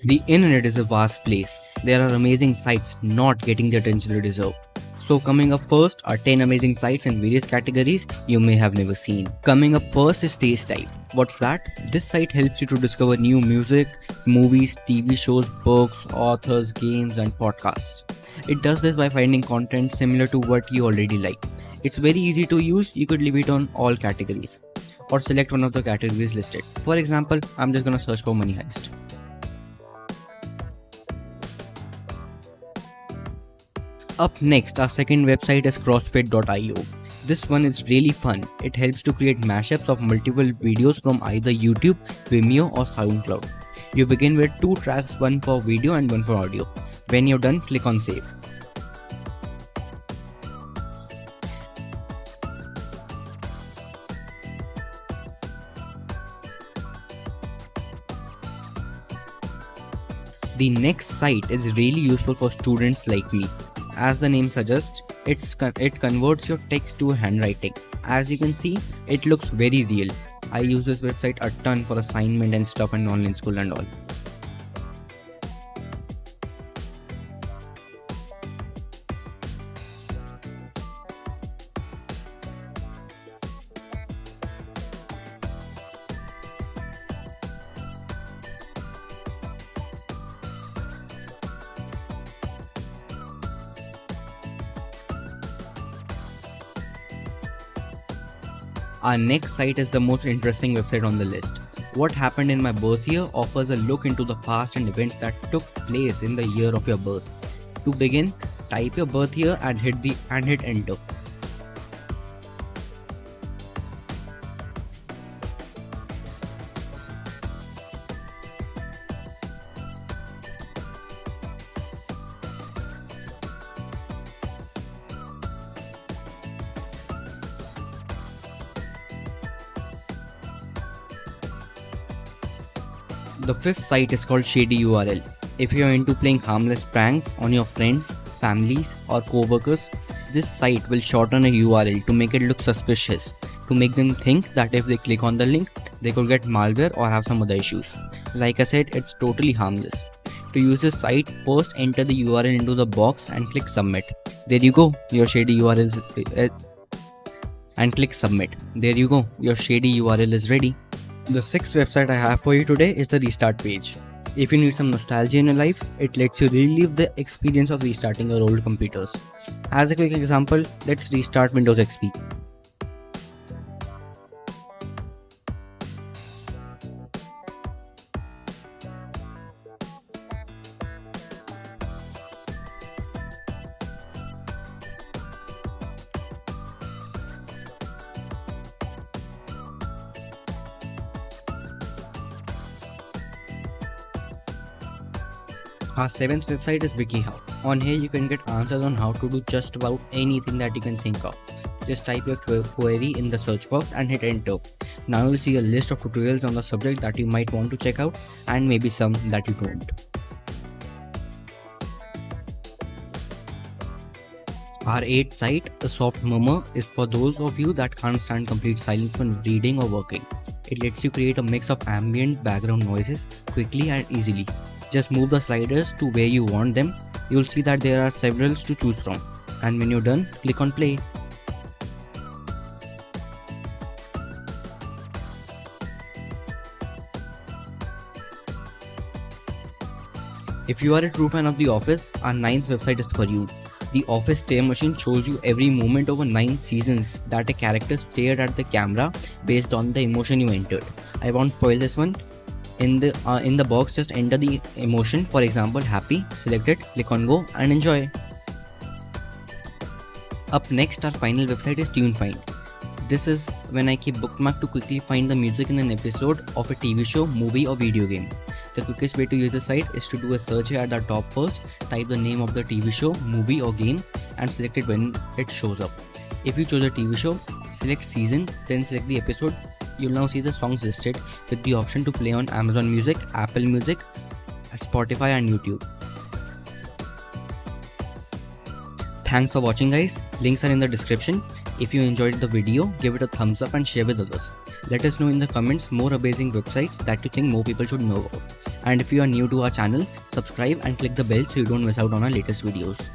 The internet is a vast place. There are amazing sites not getting the attention they deserve. So coming up first are 10 amazing sites in various categories you may have never seen. Coming up first is Taste Type. What's that? This site helps you to discover new music, movies, TV shows, books, authors, games and podcasts. It does this by finding content similar to what you already like. It's very easy to use. You could leave it on all categories or select one of the categories listed. For example, I'm just gonna search for Money Heist. Up next, our second website is CrossFit.io. This one is really fun. It helps to create mashups of multiple videos from either YouTube, Vimeo or SoundCloud. You begin with 2 tracks, one for video and one for audio. When you're done, click on save. The next site is really useful for students like me. As the name suggests, it converts your text to handwriting. As you can see, it looks very real. I use this website a ton for assignment and stuff in online school and all. Our next site is the most interesting website on the list. What Happened in My Birth Year offers a look into the past and events that took place in the year of your birth. To begin, type your birth year and hit enter. The fifth site is called Shady URL. If you are into playing harmless pranks on your friends, families, or co-workers, this site will shorten a URL to make it look suspicious, to make them think that if they click on the link, they could get malware or have some other issues. Like I said, it's totally harmless. To use this site, first enter the URL into the box and click submit. There you go, your shady URL and click submit. There you go, your shady URL is ready. The sixth website I have for you today is the Restart page. If you need some nostalgia in your life, it lets you relive the experience of restarting your old computers. As a quick example, let's restart Windows XP. Our seventh website is WikiHow. On here you can get answers on how to do just about anything that you can think of. Just type your query in the search box and hit enter. Now you'll see a list of tutorials on the subject that you might want to check out and maybe some that you don't. Our eighth site, A Soft Murmur, is for those of you that can't stand complete silence when reading or working. It lets you create a mix of ambient background noises quickly and easily. Just move the sliders to where you want them. You'll see that there are several to choose from. And when you're done, click on play. If you are a true fan of The Office, our ninth website is for you. The Office Stare Machine shows you every moment over 9 seasons that a character stared at the camera based on the emotion you entered. I won't spoil this one. In the box, just enter the emotion, for example happy, select it, click on go and enjoy. Up next, our final website is TuneFind. This is when I keep bookmark to quickly find the music in an episode of a TV show, movie or video game. The quickest way to use the site is to do a search here at the top first, type the name of the TV show, movie or game and select it when it shows up. If you chose a TV show, select season, then select the episode. You'll now see the songs listed with the option to play on Amazon Music, Apple Music, Spotify and YouTube. Thanks for watching guys, links are in the description. If you enjoyed the video, give it a thumbs up and share with others. Let us know in the comments more amazing websites that you think more people should know about. And if you are new to our channel, subscribe and click the bell so you don't miss out on our latest videos.